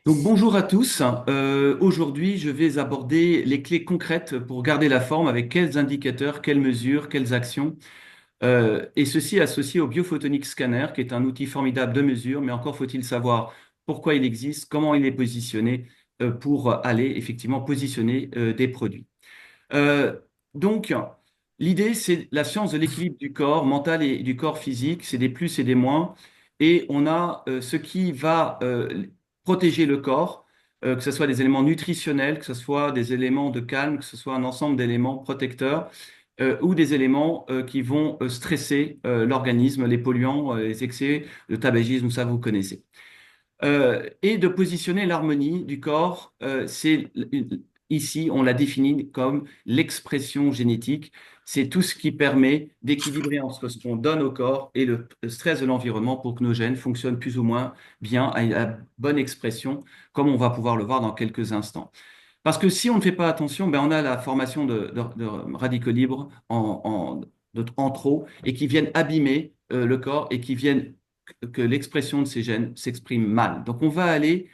Donc bonjour à tous. Aujourd'hui, je vais aborder les clés concrètes pour garder la forme avec quels indicateurs, quelles mesures, quelles actions, et ceci associé au Biophotonic Scanner, qui est un outil formidable de mesure, mais encore faut-il savoir pourquoi il existe, comment il est positionné, pour aller effectivement positionner des produits. Euh, donc, l'idée, c'est la science de l'équilibre du corps mental et du corps physique, c'est des plus et des moins. Et on a ce qui va protéger le corps, que ce soit des éléments nutritionnels, que ce soit des éléments de calme, que ce soit un ensemble d'éléments protecteurs, ou des éléments qui vont stresser l'organisme, les polluants, les excès, le tabagisme, ça vous connaissez. Et de positionner l'harmonie du corps, ici, on l'a défini comme l'expression génétique. C'est tout ce qui permet d'équilibrer entre ce qu'on donne au corps et le stress de l'environnement pour que nos gènes fonctionnent plus ou moins bien à la bonne expression, comme on va pouvoir le voir dans quelques instants. Parce que si on ne fait pas attention, ben on a la formation de radicaux libres en trop et qui viennent abîmer le corps et qui viennent que l'expression de ces gènes s'exprime mal. Donc on va aller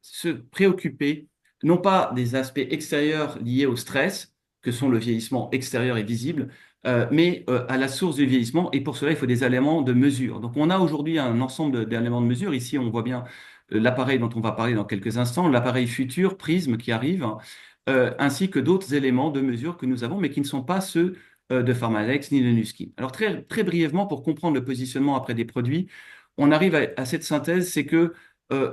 se préoccuper non pas des aspects extérieurs liés au stress, que sont le vieillissement extérieur et visible, mais à la source du vieillissement. Et pour cela, il faut des éléments de mesure. Donc on a aujourd'hui un ensemble d'éléments de mesure. Ici, on voit bien l'appareil dont on va parler dans quelques instants, l'appareil futur, Prisme qui arrive, ainsi que d'autres éléments de mesure que nous avons, mais qui ne sont pas ceux de Pharmalex ni de Nuskin. Alors très brièvement, pour comprendre le positionnement après des produits, on arrive à cette synthèse, c'est que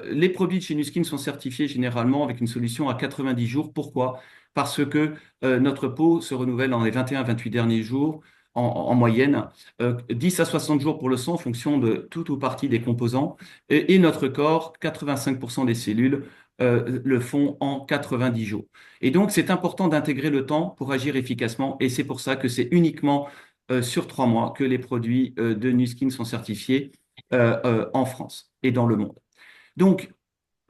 les produits de chez Nuskin sont certifiés généralement avec une solution à 90 jours. Pourquoi? Parce que notre peau se renouvelle dans les 21-28 derniers jours en moyenne, 10 à 60 jours pour le sang en fonction de tout ou partie des composants, et notre corps, 85% des cellules le font en 90 jours. Et donc, c'est important d'intégrer le temps pour agir efficacement, et c'est pour ça que c'est uniquement sur 3 mois que les produits de Nuskin sont certifiés en France et dans le monde. Donc,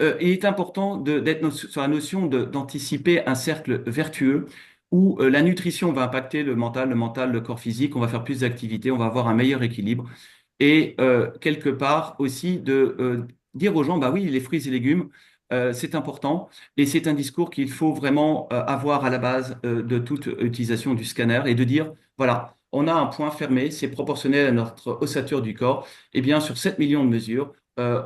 il est important d'être sur la notion d'anticiper un cercle vertueux où la nutrition va impacter le mental, le corps physique, on va faire plus d'activités, on va avoir un meilleur équilibre. Et quelque part aussi de dire aux gens, bah oui, les fruits et légumes, c'est important. Et c'est un discours qu'il faut vraiment avoir à la base de toute utilisation du scanner et de dire, voilà, on a un point fermé, c'est proportionnel à notre ossature du corps. Et bien, sur 7 millions de mesures,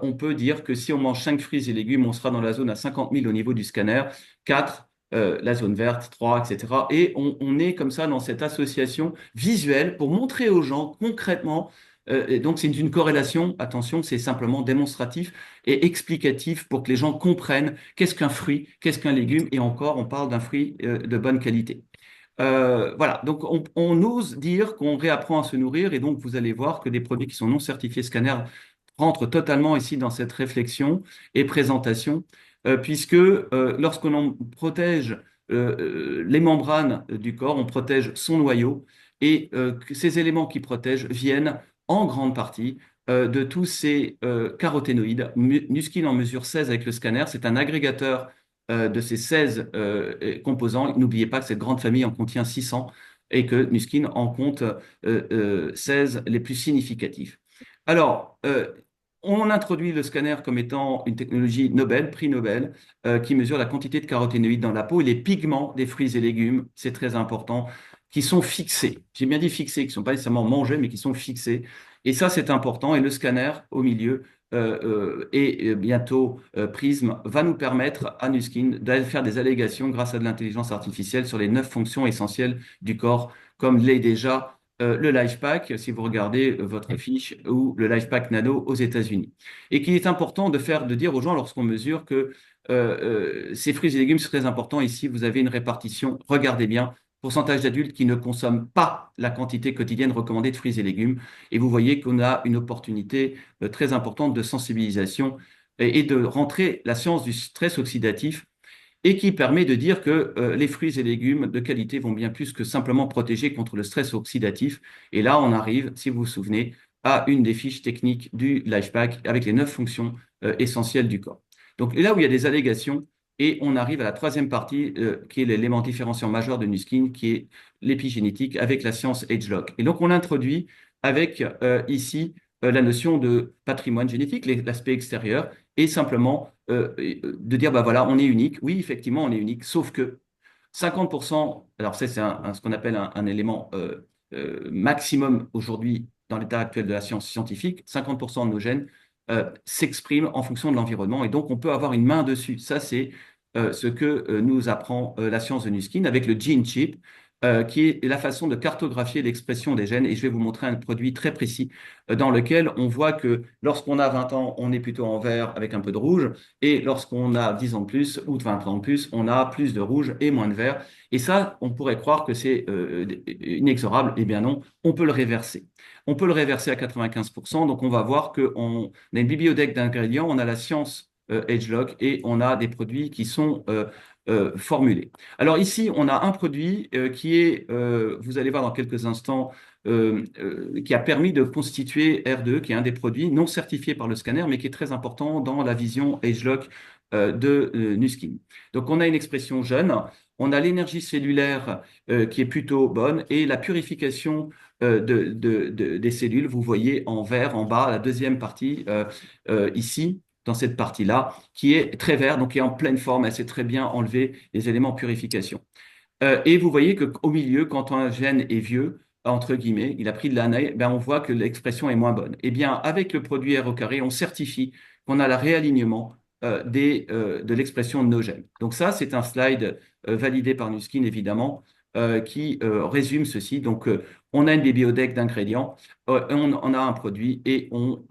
on peut dire que si on mange 5 fruits et légumes, on sera dans la zone à 50 000 au niveau du scanner, 4, la zone verte, 3, etc. Et on est comme ça dans cette association visuelle pour montrer aux gens concrètement et donc, c'est une corrélation, attention, c'est simplement démonstratif et explicatif pour que les gens comprennent qu'est-ce qu'un fruit, qu'est-ce qu'un légume, et encore, on parle d'un fruit de bonne qualité. Voilà, donc on ose dire qu'on réapprend à se nourrir, et donc vous allez voir que des produits qui sont non certifiés scanner rentrent totalement ici dans cette réflexion et présentation, puisque lorsqu'on en protège les membranes du corps, on protège son noyau, et que ces éléments qui protègent viennent en grande partie de tous ces caroténoïdes. Nuskin en mesure 16 avec le scanner, c'est un agrégateur de ces 16 composants. N'oubliez pas que cette grande famille en contient 600 et que Nuskin en compte 16 les plus significatifs. Alors, on introduit le scanner comme étant une technologie Nobel, prix Nobel, qui mesure la quantité de caroténoïdes dans la peau et les pigments des fruits et légumes, c'est très important, qui sont fixés. J'ai bien dit fixés, qui ne sont pas nécessairement mangés, mais qui sont fixés. Et ça, c'est important. Et le scanner, au milieu, et bientôt Prism, va nous permettre à Nuskin d'aller faire des allégations grâce à de l'intelligence artificielle sur les 9 fonctions essentielles du corps, comme l'est déjà le LifePack, si vous regardez votre fiche, ou le LifePack Nano aux États-Unis. Et qu'il est important de dire aux gens lorsqu'on mesure que ces fruits et légumes, c'est très important. Ici, vous avez une répartition, regardez bien, pourcentage d'adultes qui ne consomment pas la quantité quotidienne recommandée de fruits et légumes. Et vous voyez qu'on a une opportunité très importante de sensibilisation et de rentrer la science du stress oxydatif et qui permet de dire que les fruits et légumes de qualité vont bien plus que simplement protéger contre le stress oxydatif. Et là, on arrive, si vous vous souvenez, à une des fiches techniques du LifePack avec les 9 fonctions essentielles du corps. Donc là où il y a des allégations, et on arrive à la troisième partie, qui est l'élément différenciant majeur de Nuskin, qui est l'épigénétique avec la science AgeLock. Et donc on introduit avec ici la notion de patrimoine génétique, l'aspect extérieur, et simplement de dire, bah voilà, on est unique. Oui, effectivement, on est unique, sauf que 50%, alors ça, c'est ce qu'on appelle un élément maximum aujourd'hui dans l'état actuel de la science scientifique, 50% de nos gènes s'expriment en fonction de l'environnement et donc on peut avoir une main dessus. Ça, c'est ce que nous apprend la science de Nuskin avec le gene chip, qui est la façon de cartographier l'expression des gènes. Et je vais vous montrer un produit très précis dans lequel on voit que lorsqu'on a 20 ans, on est plutôt en vert avec un peu de rouge, et lorsqu'on a 10 ans de plus ou 20 ans de plus, on a plus de rouge et moins de vert. Et ça, on pourrait croire que c'est inexorable. Eh bien non, on peut le réverser. On peut le réverser à 95%. Donc on va voir qu'on a une bibliothèque d'ingrédients, on a la science Agelock et on a des produits qui sont formulés. Alors ici, on a un produit qui est, vous allez voir dans quelques instants, qui a permis de constituer R2, qui est un des produits non certifiés par le scanner, mais qui est très important dans la vision Agelock de Nuskin. Donc on a une expression jeune, on a l'énergie cellulaire qui est plutôt bonne et la purification des cellules, vous voyez en vert en bas, la deuxième partie ici, dans cette partie-là, qui est très vert, donc qui est en pleine forme, elle sait très bien enlever les éléments de purification. Et vous voyez qu'au milieu, quand un gène est vieux, entre guillemets, il a pris de l'année, ben on voit que l'expression est moins bonne. Eh bien, avec le produit R au carré, on certifie qu'on a le réalignement de l'expression de nos gènes. Donc ça, c'est un slide validé par Nuskin, évidemment, qui résume ceci. Donc, on a une bibliothèque d'ingrédients, on a un produit et on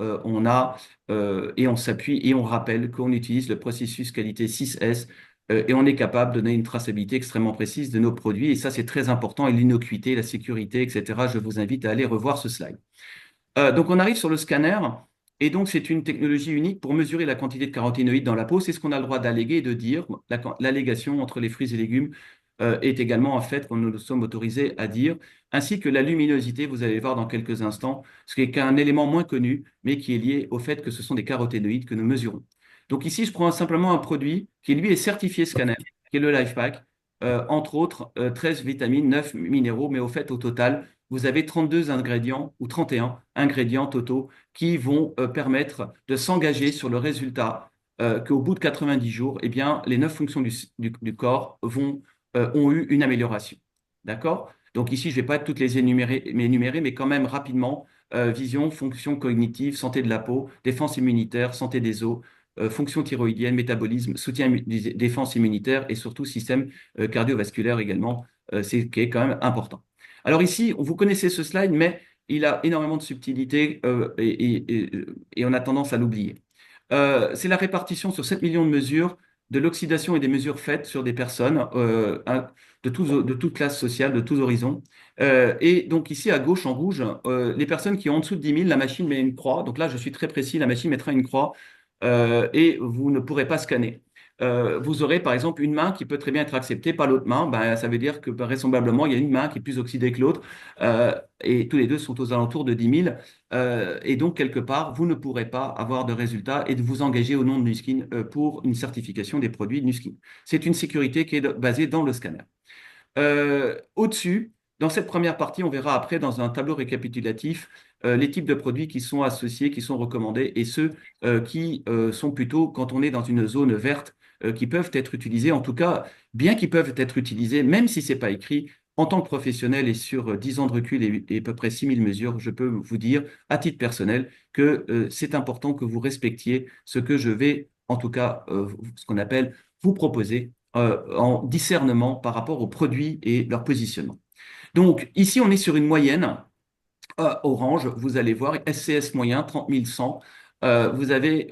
s'appuie et on rappelle qu'on utilise le processus qualité 6S et on est capable de donner une traçabilité extrêmement précise de nos produits. Et ça, c'est très important. Et l'innocuité, la sécurité, etc. Je vous invite à aller revoir ce slide. Donc, on arrive sur le scanner. Et donc, c'est une technologie unique pour mesurer la quantité de caroténoïdes dans la peau. C'est ce qu'on a le droit d'alléguer et de dire. L'allégation entre les fruits et légumes est également un fait qu'on nous sommes autorisés à dire, ainsi que la luminosité, vous allez voir dans quelques instants, ce qui est qu'un élément moins connu, mais qui est lié au fait que ce sont des caroténoïdes que nous mesurons. Donc ici, je prends simplement un produit qui, lui, est certifié scanner, qui est le LifePack, entre autres 13 vitamines, 9 minéraux, mais au fait, au total, vous avez 32 ingrédients ou 31 ingrédients totaux qui vont permettre de s'engager sur le résultat qu'au bout de 90 jours, eh bien, les 9 fonctions du corps ont eu une amélioration. D'accord? Donc ici, je ne vais pas toutes les énumérer, mais quand même rapidement, vision, fonction cognitive, santé de la peau, défense immunitaire, santé des os, fonction thyroïdienne, métabolisme, soutien défense immunitaire et surtout système cardiovasculaire également, c'est qui est quand même important. Alors ici, vous connaissez ce slide, mais il a énormément de subtilité et on a tendance à l'oublier. C'est la répartition sur 7 millions de mesures de l'oxydation et des mesures faites sur des personnes de toute classe sociale, de tous horizons. Et donc ici, à gauche, en rouge, les personnes qui ont en dessous de 10 000, la machine met une croix. Donc là, je suis très précis, la machine mettra une croix et vous ne pourrez pas scanner. Vous aurez par exemple une main qui peut très bien être acceptée par l'autre main. Ben, ça veut dire que vraisemblablement, il y a une main qui est plus oxydée que l'autre et tous les deux sont aux alentours de 10 000. Et donc, quelque part, vous ne pourrez pas avoir de résultats et de vous engager au nom de Nuskin pour une certification des produits Nuskin. C'est une sécurité qui est basée dans le scanner. Au-dessus, dans cette première partie, on verra après dans un tableau récapitulatif les types de produits qui sont associés, qui sont recommandés et ceux qui sont plutôt, quand on est dans une zone verte, qui peuvent être utilisés. En tout cas, bien qu'ils peuvent être utilisés, même si ce n'est pas écrit, en tant que professionnel et sur 10 ans de recul et à peu près 6 000 mesures, je peux vous dire, à titre personnel, que c'est important que vous respectiez ce que je vais, en tout cas, ce qu'on appelle vous proposer en discernement par rapport aux produits et leur positionnement. Donc ici, on est sur une moyenne orange, vous allez voir, SCS moyen, 30 100. Vous avez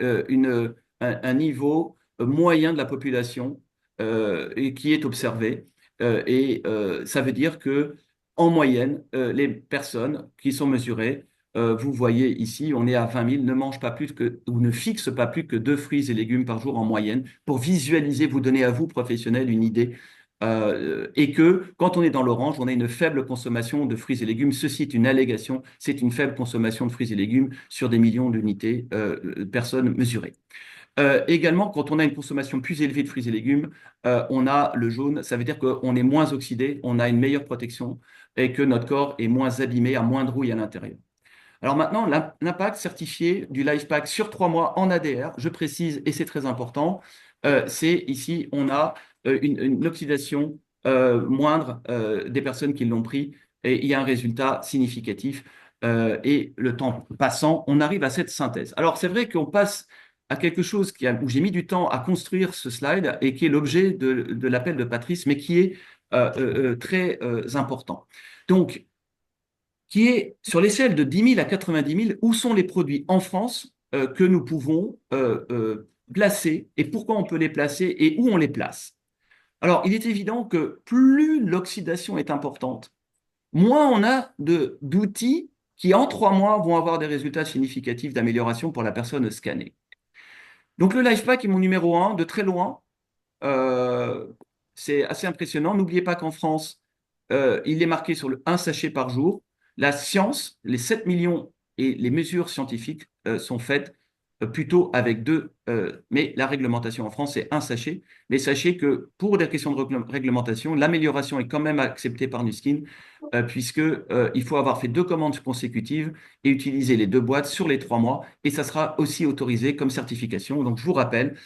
un niveau moyen de la population et qui est observé. Ça veut dire que en moyenne, les personnes qui sont mesurées, vous voyez ici, on est à 20 000, ne mangent pas plus que, ou ne fixent pas plus que 2 fruits et légumes par jour en moyenne, pour visualiser, vous donner à vous, professionnels, une idée et que quand on est dans l'orange, on a une faible consommation de fruits et légumes. Ceci est une allégation, c'est une faible consommation de fruits et légumes sur des millions d'unités personnes mesurées. Également, quand on a une consommation plus élevée de fruits et légumes, on a le jaune, ça veut dire qu'on est moins oxydé, on a une meilleure protection et que notre corps est moins abîmé, a moins de rouille à l'intérieur. Alors maintenant, l'impact certifié du LifePack sur 3 mois en ADR, je précise, et c'est très important, c'est ici, on a une oxydation moindre des personnes qui l'ont pris et il y a un résultat significatif. Et le temps passant, on arrive à cette synthèse. Alors c'est vrai qu'on passe à quelque chose où j'ai mis du temps à construire ce slide et qui est l'objet de l'appel de Patrice, mais qui est très important. Donc, qui est sur l'échelle de 10 000 à 90 000, où sont les produits en France que nous pouvons placer et pourquoi on peut les placer et où on les place. Alors, il est évident que plus l'oxydation est importante, moins on a d'outils qui, en 3 mois, vont avoir des résultats significatifs d'amélioration pour la personne scannée. Donc, le LifePack est mon numéro un de très loin. Euh, c'est assez impressionnant. N'oubliez pas qu'en France, il est marqué sur le 1 sachet par jour. La science, les 7 millions et les mesures scientifiques sont faites plutôt avec deux. Mais la réglementation en France, c'est 1 sachet. Mais sachez que pour des questions de réglementation, l'amélioration est quand même acceptée par Nuskin, puisque il faut avoir fait 2 commandes consécutives et utiliser les 2 boîtes sur les 3 mois. Et ça sera aussi autorisé comme certification. Donc, je vous rappelle,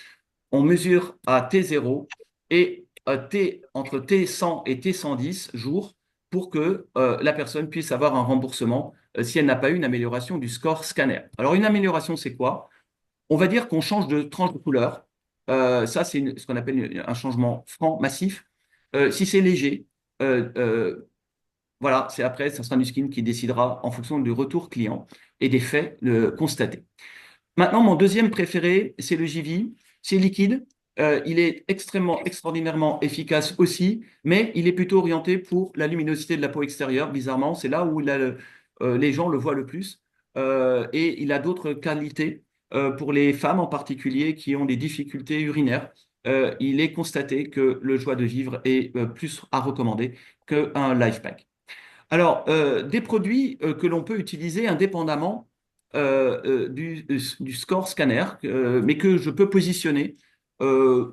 on mesure à T0 et entre T100 et T110 jours pour que la personne puisse avoir un remboursement si elle n'a pas eu une amélioration du score scanner. Alors, une amélioration, c'est quoi? On va dire qu'on change de tranche de couleur. Ça, c'est ce qu'on appelle un changement franc, massif. Si c'est léger, euh, euh, voilà, c'est après, ça sera Nuskin qui décidera en fonction du retour client et des faits constatés. Maintenant, mon deuxième préféré, c'est le JV. C'est liquide. Il est extrêmement, extraordinairement efficace aussi, mais il est plutôt orienté pour la luminosité de la peau extérieure. Bizarrement, c'est là où les gens le voient le plus. Et il a d'autres qualités pour les femmes en particulier qui ont des difficultés urinaires. Il est constaté que le joie de vivre est plus à recommander qu'un life pack. Alors, des produits que l'on peut utiliser indépendamment du score scanner, mais que je peux positionner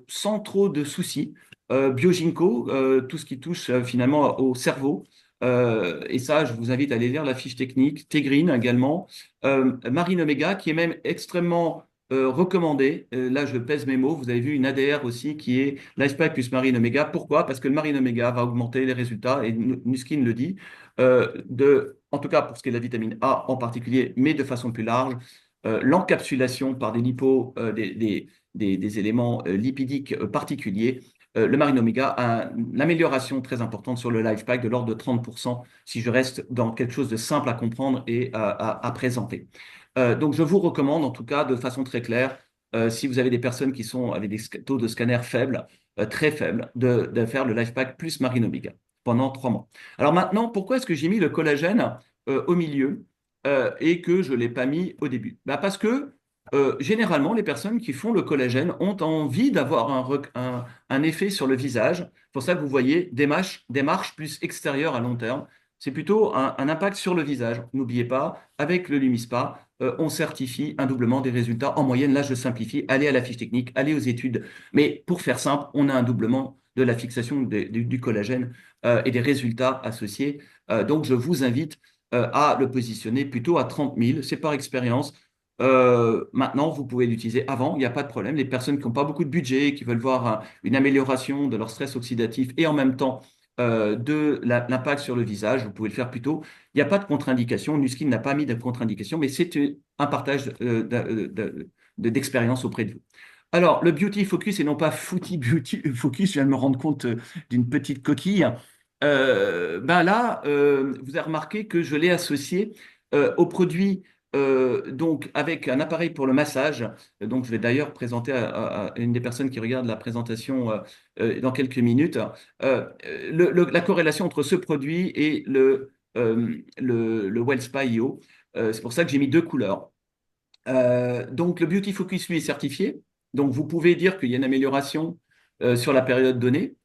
sans trop de soucis. Bioginco, tout ce qui touche finalement au cerveau. Et ça, je vous invite à aller lire la fiche technique. Tegreen également. Marine Omega, qui est même extrêmement recommandé. Là, je pèse mes mots. Vous avez vu une ADR aussi qui est LifePack plus Marine Omega. Pourquoi? Parce que le Marine Omega va augmenter les résultats, et Nuskin le dit, en tout cas pour ce qui est de la vitamine A en particulier, mais de façon plus large, l'encapsulation par des lipos, des éléments lipidiques particuliers. Le Marine Omega a une amélioration très importante sur le Life Pack de l'ordre de 30% si je reste dans quelque chose de simple à comprendre et à présenter. Donc je vous recommande en tout cas de façon très claire, si vous avez des personnes qui sont avec des taux de scanner faibles, très faibles, de faire le Life Pack plus Marine Omega pendant 3 mois. Alors maintenant, pourquoi est-ce que j'ai mis le collagène au milieu et que je ne l'ai pas mis au début? Bah parce que généralement, les personnes qui font le collagène ont envie d'avoir un effet sur le visage. C'est pour ça que vous voyez des marches plus extérieures à long terme. C'est plutôt un impact sur le visage. N'oubliez pas, avec le Lumispa, on certifie un doublement des résultats. En moyenne, là, je simplifie. Allez à la fiche technique, allez aux études. Mais pour faire simple, on a un doublement de la fixation du collagène et des résultats associés. Donc, je vous invite à le positionner plutôt à 30 000. C'est par expérience. Maintenant, vous pouvez l'utiliser avant, il n'y a pas de problème. Les personnes qui n'ont pas beaucoup de budget, qui veulent voir une amélioration de leur stress oxydatif et en même temps de l'impact sur le visage, vous pouvez le faire plus tôt. Il n'y a pas de contre-indication. Nuskin n'a pas mis de contre-indication, mais c'est un partage d'expérience auprès de vous. Alors, le Beauty Focus et non pas Footy Beauty Focus, je viens de me rendre compte d'une petite coquille. Ben là, vous avez remarqué que je l'ai associé au produit donc avec un appareil pour le massage. Donc, je vais d'ailleurs présenter à une des personnes qui regarde la présentation dans quelques minutes la corrélation entre ce produit et le WellSpa IO. C'est pour ça que j'ai mis 2 couleurs. Donc, le Beauty Focus, lui, est certifié. Donc, vous pouvez dire qu'il y a une amélioration sur la période donnée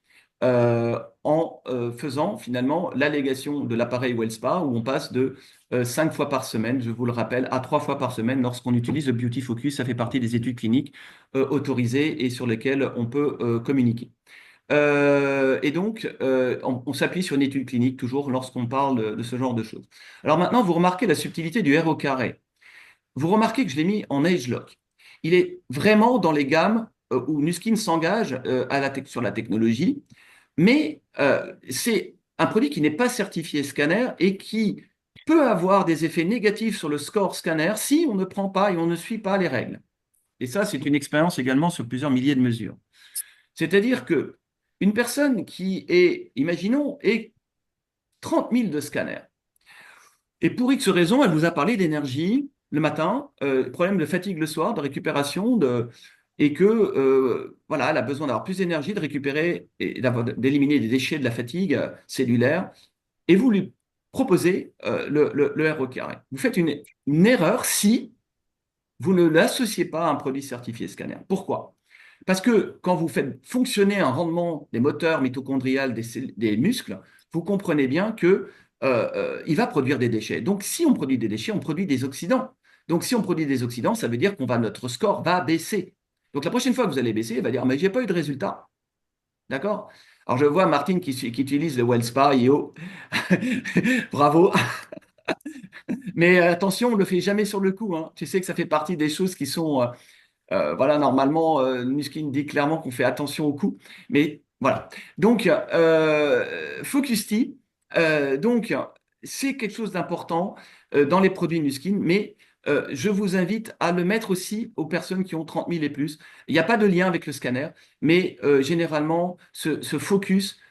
en faisant finalement l'allégation de l'appareil WellSpa où on passe de 5 fois par semaine, je vous le rappelle, à 3 fois par semaine lorsqu'on utilise le Beauty Focus. Ça fait partie des études cliniques autorisées et sur lesquelles on peut communiquer. Et donc, on s'appuie sur une étude clinique toujours lorsqu'on parle de ce genre de choses. Alors maintenant, vous remarquez la subtilité du R au carré. Vous remarquez que je l'ai mis en age lock. Il est vraiment dans les gammes où Nuskin s'engage sur la technologie, mais c'est un produit qui n'est pas certifié scanner et qui peut avoir des effets négatifs sur le score scanner si on ne prend pas et on ne suit pas les règles. Et ça, c'est une expérience également sur plusieurs milliers de mesures. C'est-à-dire que une personne qui est, imaginons, est 30 000 de scanner, et pour X raison, elle vous a parlé d'énergie le matin, problème de fatigue le soir, de récupération, et que voilà, elle a besoin d'avoir plus d'énergie, de récupérer et d'éliminer des déchets de la fatigue cellulaire, et vous lui proposez le R au carré. Vous faites une erreur si vous ne l'associez pas à un produit certifié scanner. Pourquoi? Parce que quand vous faites fonctionner un rendement des moteurs mitochondriales des muscles, vous comprenez bien que il va produire des déchets. Donc, si on produit des déchets, on produit des oxydants. Donc, si on produit des oxydants, ça veut dire notre score va baisser. Donc, la prochaine fois que vous allez baisser, il va dire, mais j'ai pas eu de résultat. D'accord? Alors, je vois Martine qui utilise le WellSpa IO. Bravo. Mais attention, on ne le fait jamais sur le coup, hein. Tu sais que ça fait partie des choses qui sont voilà, normalement, Nuskin dit clairement qu'on fait attention au coût. Mais voilà. Donc, Focus-T, donc, c'est quelque chose d'important dans les produits Nuskin, mais je vous invite à le mettre aussi aux personnes qui ont 30 000 et plus. Il n'y a pas de lien avec le scanner, mais généralement, ce focus,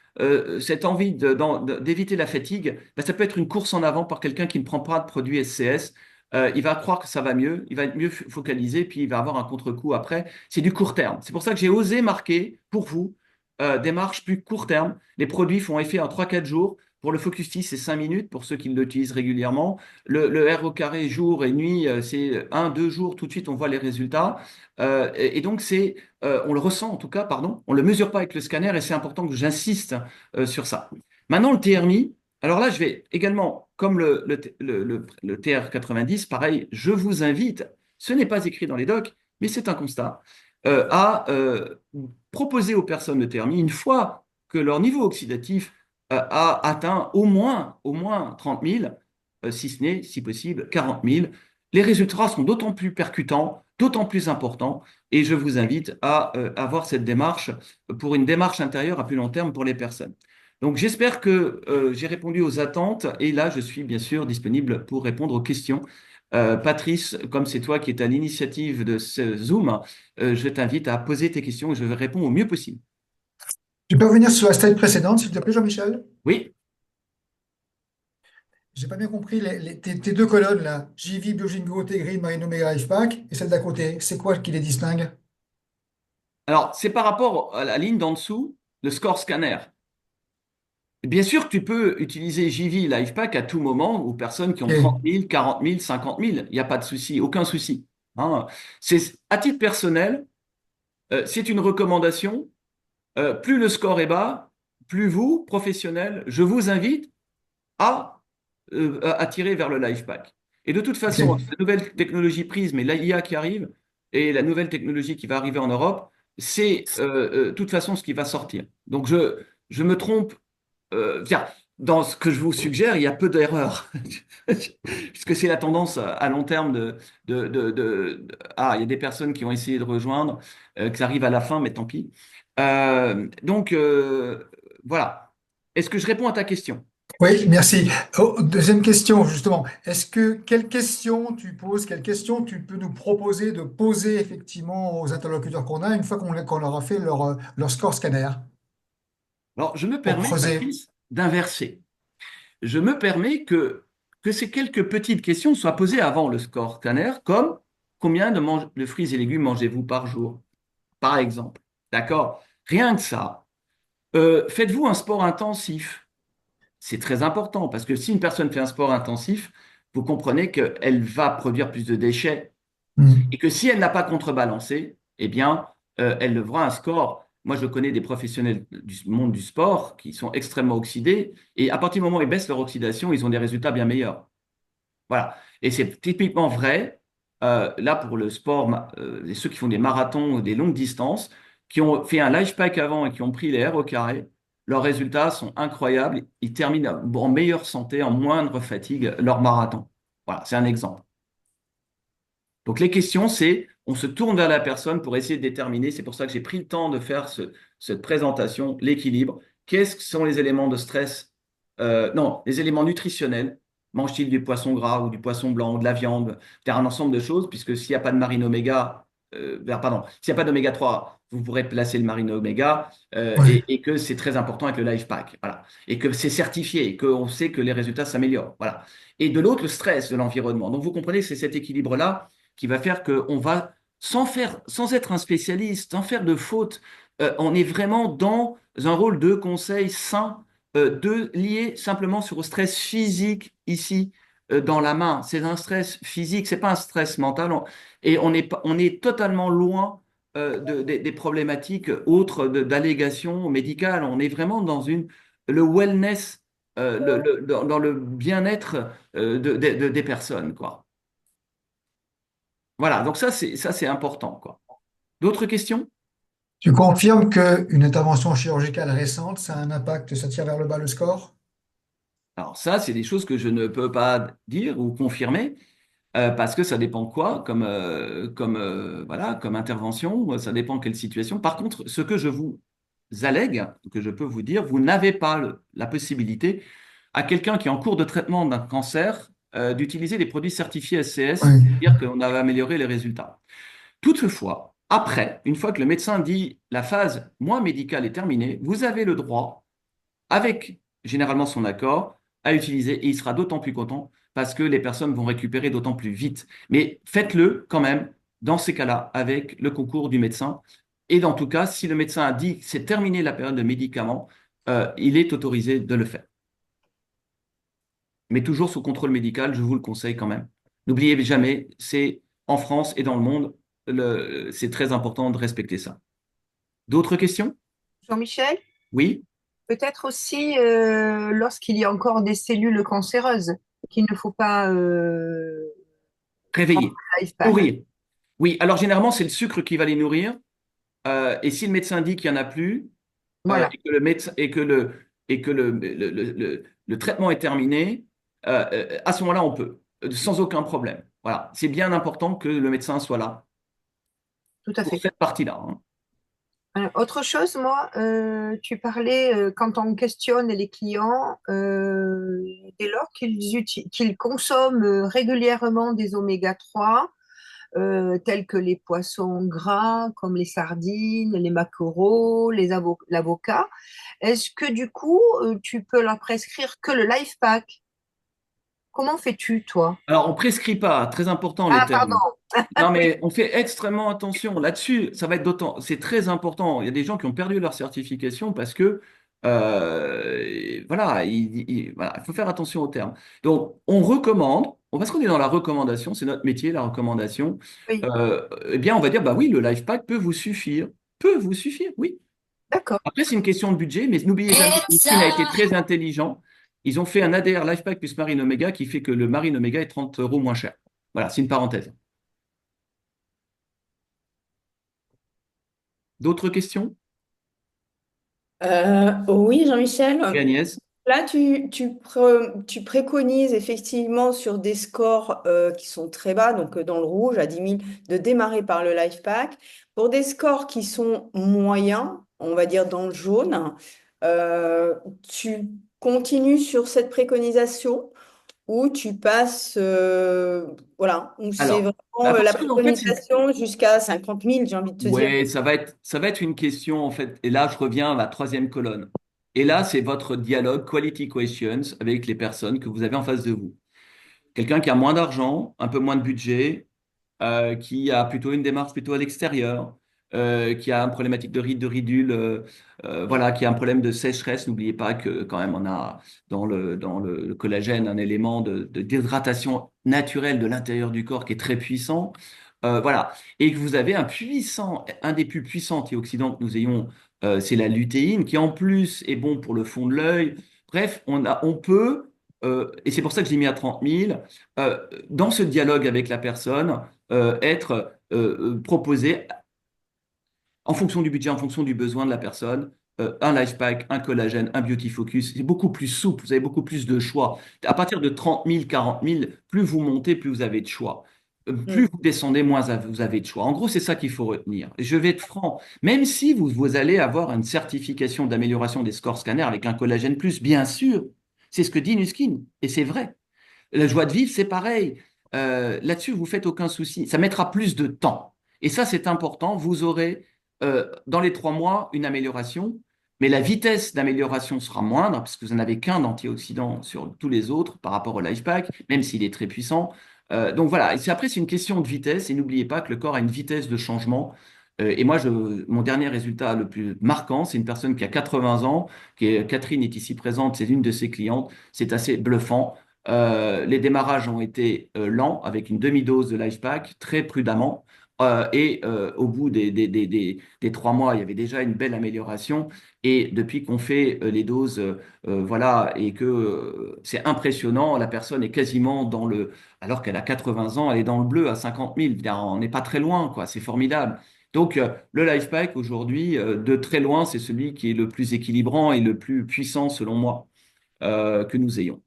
cette envie d'éviter la fatigue, ben, ça peut être une course en avant par quelqu'un qui ne prend pas de produit SCS. Il va croire que ça va mieux, il va être mieux focalisé, puis il va avoir un contre-coup après. C'est du court terme. C'est pour ça que j'ai osé marquer pour vous des marches plus court terme. Les produits font effet en 3 4 jours. Pour le Focus T, c'est 5 minutes pour ceux qui l'utilisent régulièrement. Le R au carré jour et nuit, c'est 1 2 jours, tout de suite on voit les résultats. Et donc on le ressent en tout cas, pardon, on ne le mesure pas avec le scanner et c'est important que j'insiste sur ça. Maintenant, le TRMI, alors là, je vais également, comme le TR90, pareil, je vous invite, ce n'est pas écrit dans les docs, mais c'est un constat, à proposer aux personnes le TRMI une fois que leur niveau oxydatif a atteint au moins 30 000, si ce n'est, si possible, 40 000. Les résultats sont d'autant plus percutants, d'autant plus importants, et je vous invite à avoir cette démarche pour une démarche intérieure à plus long terme pour les personnes. Donc j'espère que j'ai répondu aux attentes et là je suis bien sûr disponible pour répondre aux questions. Patrice, comme c'est toi qui es à l'initiative de ce Zoom, je t'invite à poser tes questions et je vais répondre au mieux possible. Tu peux revenir sur la slide précédente, s'il te plaît, Jean-Michel? Oui, J'ai pas bien compris tes deux colonnes là, JV, Biogingo, Tegrin, Marine Omega Pack, et celle d'à côté. C'est quoi qui les distingue? alors c'est par rapport à la ligne d'en dessous, le score scanner. Bien sûr que tu peux utiliser JV LifePack à tout moment aux personnes qui ont 30 Ok, 000, 40 000, 50 000. Il n'y a pas de souci, aucun souci. Hein. À titre personnel, c'est une recommandation. Plus le score est bas, plus vous, professionnels, je vous invite à tirer vers le LifePack. Et de toute façon, ok. avec la nouvelle technologie Prism et l'IA qui arrive, et la nouvelle technologie qui va arriver en Europe, c'est de toute façon ce qui va sortir. Donc je me trompe tiens, dans ce que je vous suggère, il y a peu d'erreurs, puisque c'est la tendance à long terme Ah, il y a des personnes qui ont essayé de rejoindre, qui arrivent à la fin, mais tant pis. Donc, voilà. Est-ce que je réponds à ta question? Oui, merci. Oh, deuxième question, justement. Quelles questions tu poses, quelles questions tu peux nous proposer de poser effectivement aux interlocuteurs qu'on a une fois qu'on leur a fait leur score scanner Alors, je me pour permets, creuser? Patrice, d'inverser. Je me permets que ces quelques petites questions soient posées avant le score scanner, comme combien de fruits et légumes mangez-vous par jour, par exemple. D'accord? Rien que ça. Faites-vous un sport intensif? C'est très important parce que si une personne fait un sport intensif, vous comprenez qu'elle va produire plus de déchets et Hmm. que si elle n'a pas contrebalancé, eh bien, elle aura un score. Moi, je connais des professionnels du monde du sport qui sont extrêmement oxydés et à partir du moment où ils baissent leur oxydation, ils ont des résultats bien meilleurs. Voilà. Et c'est typiquement vrai là pour le sport, ceux qui font des marathons ou des longues distances. qui ont fait un life pack avant et qui ont pris les R au carré, leurs résultats sont incroyables. Ils terminent en meilleure santé, en moindre fatigue leur marathon. Voilà, c'est un exemple. Donc les questions, c'est, on se tourne vers la personne pour essayer de déterminer, c'est pour ça que j'ai pris le temps de faire cette présentation, l'équilibre. Qu'est-ce que sont les éléments de stress? Non, les éléments nutritionnels. Mange-t-il du poisson gras ou du poisson blanc ou de la viande? C'est un ensemble de choses, puisque s'il n'y a pas de marine oméga, pardon, s'il n'y a pas d'oméga 3, vous pourrez placer le marine oméga Oui. et que c'est très important avec le life pack. Voilà. Et que c'est certifié et qu'on sait que les résultats s'améliorent. Voilà. Et de l'autre, le stress de l'environnement. Donc vous comprenez que c'est cet équilibre-là qui va faire qu'on va, sans être un spécialiste, sans faire de faute, on est vraiment dans un rôle de conseil sain, lié simplement sur le stress physique ici, dans la main. C'est un stress physique, c'est pas un stress mental. Et on est totalement loin des problématiques autres d'allégations médicales. On est vraiment dans le wellness, dans le bien-être des personnes, quoi. Voilà, donc ça c'est important, quoi. D'autres questions? Tu confirmes qu'une intervention chirurgicale récente, ça a un impact, ça tire vers le bas le score? Alors ça, c'est des choses que je ne peux pas dire ou confirmer parce que ça dépend de quoi, voilà, comme intervention, ça dépend quelle situation. Par contre, ce que je vous allègue, que je peux vous dire, vous n'avez pas la possibilité à quelqu'un qui est en cours de traitement d'un cancer d'utiliser des produits certifiés SCS, Oui. dire qu'on a amélioré les résultats. Toutefois, après, une fois que le médecin dit la phase moins médicale est terminée, vous avez le droit, avec généralement son accord, à utiliser et il sera d'autant plus content parce que les personnes vont récupérer d'autant plus vite. Mais faites-le quand même dans ces cas-là avec le concours du médecin. Et dans tout cas, si le médecin a dit que c'est terminé la période de médicaments, il est autorisé de le faire. Mais toujours sous contrôle médical, je vous le conseille quand même. N'oubliez jamais, c'est en France et dans le monde, c'est très important de respecter ça. D'autres questions? Jean-Michel, Oui? peut-être aussi lorsqu'il y a encore des cellules cancéreuses qu'il ne faut pas prendre Réveiller. le life pack. Nourrir. Oui, alors généralement, c'est le sucre qui va les nourrir. Et si le médecin dit qu'il n'y en a plus, Voilà, et que le médecin, et que le traitement est terminé, à ce moment-là, on peut, sans aucun problème. Voilà. C'est bien important que le médecin soit là tout à pour fait. cette partie-là, hein. Autre chose, moi, tu parlais quand on questionne les clients, dès lors qu'ils consomment régulièrement des oméga 3, tels que les poissons gras, comme les sardines, les maquereaux, l'avocat, est-ce que du coup, tu peux leur prescrire que le life pack? Comment fais-tu, toi? Alors, on prescrit pas, très important les Ah, termes. pardon. Non, Oui, mais on fait extrêmement attention là-dessus. Ça va être d'autant, c'est très important. Il y a des gens qui ont perdu leur certification parce que, voilà, voilà, il faut faire attention aux termes. Donc, on recommande, parce qu'on est dans la recommandation, c'est notre métier, la recommandation. oui, Eh bien, on va dire, bah oui, le life pack peut vous suffire, oui. d'accord, Après, c'est une question de budget, mais n'oubliez jamais, Chine a été très intelligent. Ils ont fait un ADR Life Pack plus Marine Omega qui fait que le Marine Omega est 30 € moins cher. Voilà, c'est une parenthèse. D'autres questions? Oui, Jean-Michel. Et Agnès? Là, tu préconises effectivement sur des scores qui sont très bas, donc dans le rouge, à 10 000, de démarrer par le Life Pack. Pour des scores qui sont moyens, on va dire dans le jaune, euh, tu continues sur cette préconisation ou tu passes, voilà, ou c'est Alors, vraiment parce la que en fait, c'est préconisation jusqu'à 50 000, j'ai envie de te dire. ouais, ça va être une question en fait. Et là, je reviens à la troisième colonne. Et là, c'est votre dialogue quality questions avec les personnes que vous avez en face de vous. Quelqu'un qui a moins d'argent, un peu moins de budget, qui a plutôt une démarche plutôt à l'extérieur, qui a une problématique de ride, de ridule, voilà, qui a un problème de sécheresse. N'oubliez pas que quand même on a dans le collagène un élément de déshydratation naturelle de l'intérieur du corps qui est très puissant. Voilà. Et que vous avez un des plus puissants antioxydants que nous ayons, c'est la lutéine, qui en plus est bon pour le fond de l'œil. Bref, on peut, et c'est pour ça que j'ai mis à 30 000, dans ce dialogue avec la personne, être proposé en fonction du budget, en fonction du besoin de la personne. Un Life Pack, un collagène, un Beauty Focus, c'est beaucoup plus souple, vous avez beaucoup plus de choix. À partir de 30 000, 40 000, plus vous montez, plus vous avez de choix. Plus Mm. vous descendez, moins vous avez de choix. En gros, c'est ça qu'il faut retenir. Et je vais être franc, même si vous allez avoir une certification d'amélioration des scores scanners avec un collagène plus, bien sûr, c'est ce que dit Nuskin, et c'est vrai. La joie de vivre, c'est pareil. Là-dessus, vous faites aucun souci. Ça mettra plus de temps. Et ça, c'est important. Vous aurez, dans les 3 mois, une amélioration, mais la vitesse d'amélioration sera moindre, parce que vous n'en avez qu'un d'antioxydant sur tous les autres par rapport au Life Pack, même s'il est très puissant. Donc voilà. Et après, c'est une question de vitesse. Et n'oubliez pas que le corps a une vitesse de changement. Et moi, mon dernier résultat le plus marquant, c'est une personne qui a 80 ans, Catherine est ici présente, c'est une de ses clientes. C'est assez bluffant. Les démarrages ont été lents, avec une demi-dose de LifePack, très prudemment. Au bout des 3 mois, il y avait déjà une belle amélioration. Et depuis qu'on fait les doses, voilà, et que c'est impressionnant, la personne est quasiment dans le, alors qu'elle a 80 ans, elle est dans le bleu à 50 000. Bien, on n'est pas très loin, quoi. C'est formidable. Donc, le LifePack aujourd'hui, de très loin, c'est celui qui est le plus équilibrant et le plus puissant, selon moi, que nous ayons.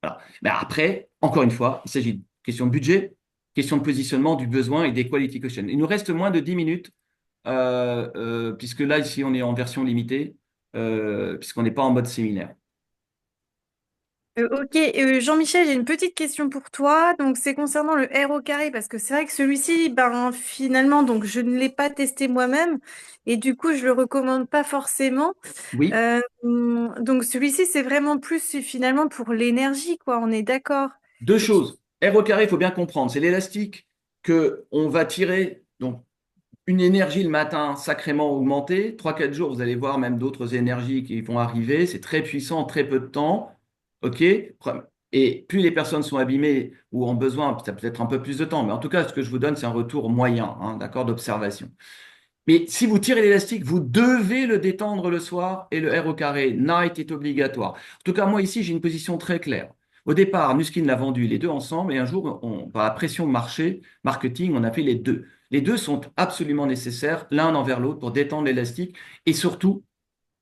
Voilà. Mais après, encore une fois, il s'agit de question de budget, question de positionnement, du besoin et des quality questions. Il nous reste moins de 10 minutes, puisque là, ici, on est en version limitée, puisqu'on n'est pas en mode séminaire. Ok, Jean-Michel, j'ai une petite question pour toi. Donc, c'est concernant le R au carré, parce que c'est vrai que celui-ci, ben, finalement, donc je ne l'ai pas testé moi-même, et du coup, je le recommande pas forcément. Oui, Donc, celui-ci, c'est vraiment plus finalement pour l'énergie, quoi. On est d'accord. deux Et tu- choses. R au carré, il faut bien comprendre, c'est l'élastique que on va tirer, donc une énergie le matin sacrément augmentée. 3, 4 jours, vous allez voir même d'autres énergies qui vont arriver. C'est très puissant en très peu de temps. OK? Et plus les personnes sont abîmées ou ont besoin, ça peut être un peu plus de temps. Mais en tout cas, ce que je vous donne, c'est un retour moyen, hein, d'accord, d'observation. Mais si vous tirez l'élastique, vous devez le détendre le soir et le R au carré, night est obligatoire. En tout cas, moi ici, j'ai une position très claire. Au départ, Nuskin l'a vendu les deux ensemble et un jour, par la pression marché, marketing, on a fait les deux. Les deux sont absolument nécessaires, l'un envers l'autre, pour détendre l'élastique et surtout,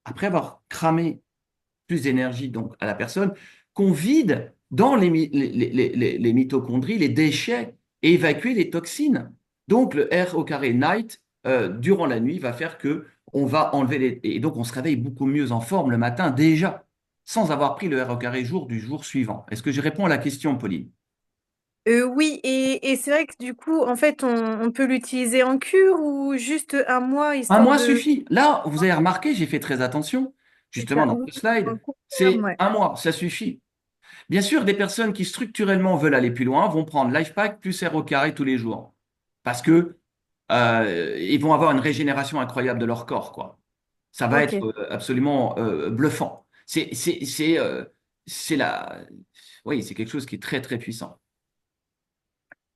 après avoir cramé plus d'énergie donc à la personne, qu'on vide dans les mitochondries les déchets et évacuer les toxines. Donc le R au carré night, durant la nuit, va faire que on va enlever et donc on se réveille beaucoup mieux en forme le matin déjà, sans avoir pris le R au carré jour du jour suivant. Est-ce que je réponds à la question, Pauline? Oui, et c'est vrai que du coup, en fait, on peut l'utiliser en cure ou juste un mois, Un histoire mois de... suffit. Là, vous avez remarqué, j'ai fait très attention, C'est justement ça, dans oui, ce slide, en court terme, c'est ouais. un mois, ça suffit. Bien sûr, des personnes qui structurellement veulent aller plus loin vont prendre LifePack plus R au carré tous les jours parce que ils vont avoir une régénération incroyable de leur corps, quoi. Ça va être Ok. absolument bluffant. C'est la, oui, c'est quelque chose qui est très très puissant.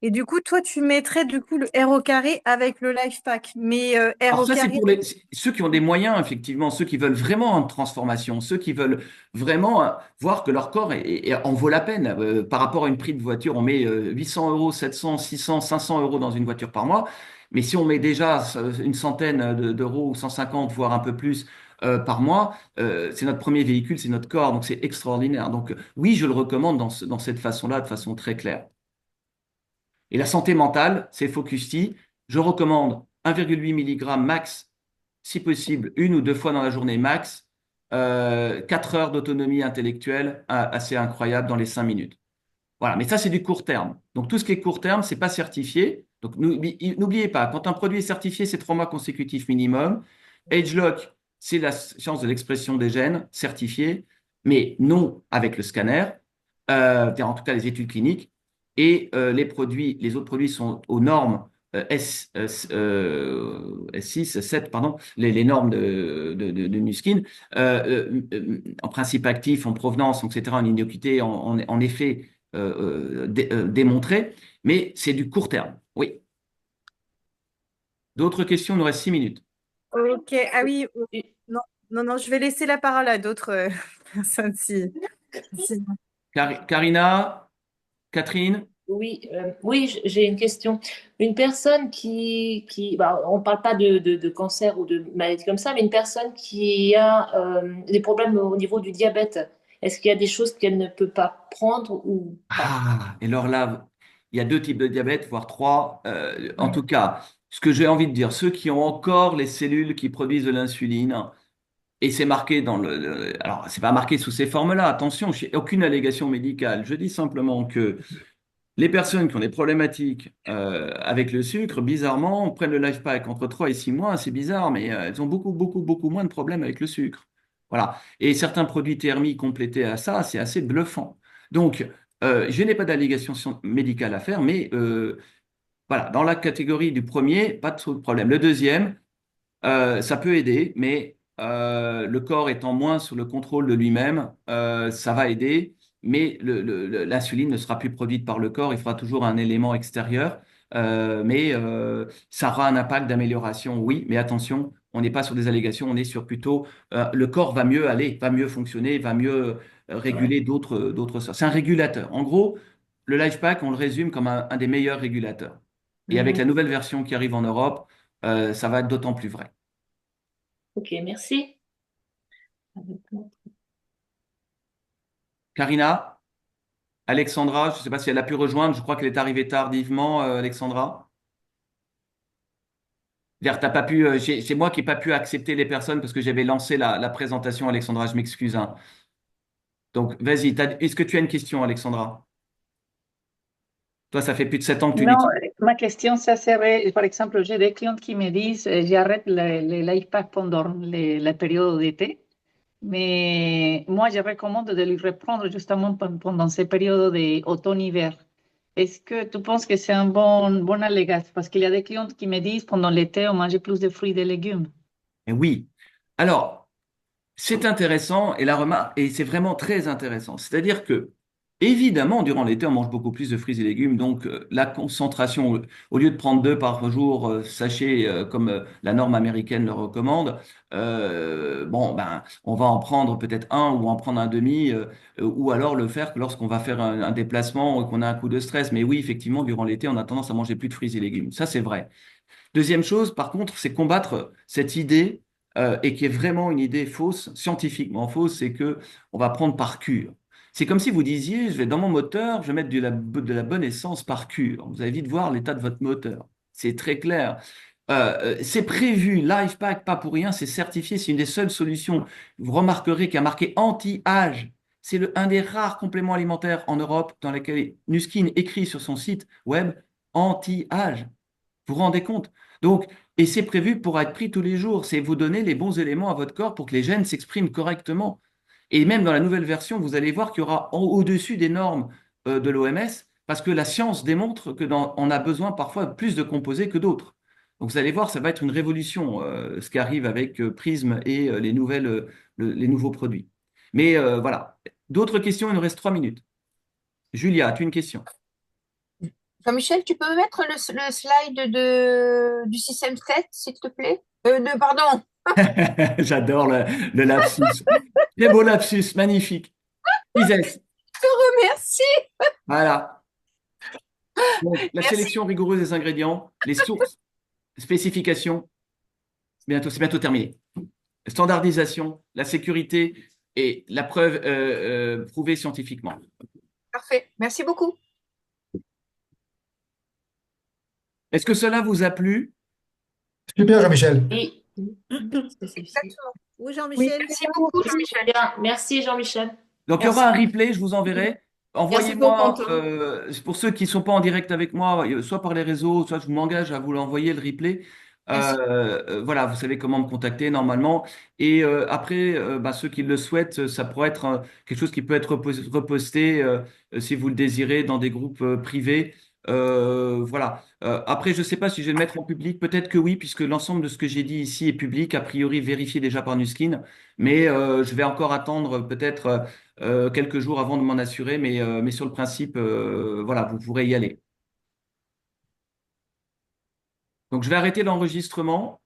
Et du coup, toi, tu mettrais du coup le R au carré avec le life pack. Mais R Alors au ça, c'est carré, pour ceux qui ont des moyens, effectivement, ceux qui veulent vraiment une transformation, ceux qui veulent vraiment voir que leur corps en vaut la peine. Par rapport à une prix de voiture, on met 800 euros, 700, 600, 500 euros dans une voiture par mois. Mais si on met déjà une centaine d'euros ou 150, voire un peu plus par mois, c'est notre premier véhicule, c'est notre corps, donc c'est extraordinaire. Donc oui, je le recommande dans cette façon-là, de façon très claire. Et la santé mentale, c'est Focus Tea. Je recommande 1,8 mg max, si possible, 1 ou 2 fois dans la journée max. 4 heures d'autonomie intellectuelle assez incroyable dans les 5 minutes. Voilà, mais ça, c'est du court terme. Donc, tout ce qui est court terme, c'est pas certifié. Donc, n'oubliez pas, quand un produit est certifié, c'est 3 mois consécutifs minimum. AgeLock, c'est la science de l'expression des gènes certifiée, mais non avec le scanner, en tout cas les études cliniques. Et les autres produits sont aux normes S6, S7, pardon, les normes de Nuskin, en principe actif, en provenance, etc., en innocuité, en effet démontré, mais c'est du court terme. Oui. D'autres questions? Il nous reste 6 minutes. ok. Ah oui, non, non, non, je vais laisser la parole à d'autres personnes si. Karina, Catherine, Oui, oui, j'ai une question. Une personne bah, on ne parle pas de cancer ou de maladie comme ça, mais une personne qui a des problèmes au niveau du diabète, est-ce qu'il y a des choses qu'elle ne peut pas prendre ou pas? Ah, et alors là, il y a deux types de diabète, voire trois. En Ouais. tout cas, ce que j'ai envie de dire, ceux qui ont encore les cellules qui produisent de l'insuline, et c'est marqué dans alors, c'est pas marqué sous ces formes-là, attention, j'ai aucune allégation médicale. Je dis simplement que les personnes qui ont des problématiques avec le sucre, bizarrement, prennent le LifePak entre 3 et 6 mois, c'est bizarre, mais elles ont beaucoup, beaucoup, beaucoup moins de problèmes avec le sucre. Voilà. Et certains produits thermiques complétés à ça, c'est assez bluffant. Donc, je n'ai pas d'allégation médicale à faire, mais voilà, dans la catégorie du premier, pas de problème. Le deuxième, ça peut aider, mais le corps étant moins sous le contrôle de lui-même, ça va aider, mais l'insuline ne sera plus produite par le corps, il fera toujours un élément extérieur, mais ça aura un impact d'amélioration, oui, mais attention, on n'est pas sur des allégations, on est sur plutôt le corps va mieux aller, va mieux fonctionner, va mieux réguler d'autres sortes. C'est un régulateur. En gros, le LifePak, on le résume comme un des meilleurs régulateurs. Et avec la Mhm. nouvelle version qui arrive en Europe, ça va être d'autant plus vrai. Ok, merci. Karina, Alexandra, je ne sais pas si elle a pu rejoindre, je crois qu'elle est arrivée tardivement, Alexandra. C'est-à-dire, t'as pas pu, c'est moi qui n'ai pas pu accepter les personnes parce que j'avais lancé la présentation, Alexandra, je m'excuse, hein. Donc, vas-y, est-ce que tu as une question, Alexandra? Toi, ça fait plus de 7 ans que tu Non, l'utilises. ma question, ça serait, par exemple, j'ai des clientes qui me disent, j'arrête le life pack pendant la période d'été, mais moi, je recommande de le reprendre justement pendant ces périodes d'automne-hiver. Est-ce que tu penses que c'est un bon allégation? Parce qu'il y a des clientes qui me disent, pendant l'été, on mange plus de fruits et de légumes. Et oui. Alors, c'est intéressant et la remarque, et c'est vraiment très intéressant. C'est-à-dire que, évidemment, durant l'été, on mange beaucoup plus de fruits et légumes, donc la concentration, au lieu de prendre 2 par jour, sachets, comme la norme américaine le recommande, bon, ben, on va en prendre peut-être un ou en prendre un demi, ou alors le faire que lorsqu'on va faire un déplacement ou qu'on a un coup de stress. Mais oui, effectivement, durant l'été, on a tendance à manger plus de fruits et légumes. Ça, c'est vrai. Deuxième chose, par contre, c'est combattre cette idée, et qui est vraiment une idée fausse, scientifiquement fausse, c'est que on va prendre par cure. C'est comme si vous disiez, je vais dans mon moteur, je vais mettre de la bonne essence par cure. Vous allez vite voir l'état de votre moteur. C'est très clair. C'est prévu, LifePak, pas pour rien, c'est certifié, c'est une des seules solutions. Vous remarquerez qu'il y a marqué anti-âge. C'est un des rares compléments alimentaires en Europe dans lesquels Nuskin écrit sur son site web anti-âge. Vous vous rendez compte? Donc, et c'est prévu pour être pris tous les jours. C'est vous donner les bons éléments à votre corps pour que les gènes s'expriment correctement. Et même dans la nouvelle version, vous allez voir qu'il y aura au-dessus des normes de l'OMS, parce que la science démontre que on a besoin parfois plus de composés que d'autres. Donc vous allez voir, ça va être une révolution, ce qui arrive avec Prism et les nouveaux produits. Mais voilà. D'autres questions, il nous reste 3 minutes. Julia, as-tu une question? Jean-Michel, tu peux mettre le slide du système 7, s'il te plaît? Pardon, J'adore le lapsus. Très beau lapsus, magnifique. Ises, je te remercie. voilà. Donc, la Merci. sélection rigoureuse des ingrédients, les sources, spécifications, c'est bientôt terminé. Standardisation, la sécurité et la preuve prouvée scientifiquement. Parfait. Merci beaucoup. Est-ce que cela vous a plu? Super, Jean-Michel. Oui, spécifique. Exactement. Oui, Oui, Jean-Michel. Merci beaucoup, Jean-Michel. Bien, merci Jean-Michel. Donc, il y Merci. aura un replay, je vous enverrai. merci pour Envoyez-moi, Quentin. pour ceux qui ne sont pas en direct avec moi, soit par les réseaux, soit je m'engage à vous l'envoyer, le replay. Merci. Voilà, vous savez comment me contacter normalement. Et après, bah, ceux qui le souhaitent, ça pourrait être quelque chose qui peut être reposté si vous le désirez dans des groupes privés. Voilà. Après, je ne sais pas si je vais le mettre en public. Peut-être que oui, puisque l'ensemble de ce que j'ai dit ici est public, a priori vérifié déjà par Nuskin. Mais je vais encore attendre peut-être quelques jours avant de m'en assurer. Mais sur le principe, voilà, vous pourrez y aller. Donc, je vais arrêter l'enregistrement.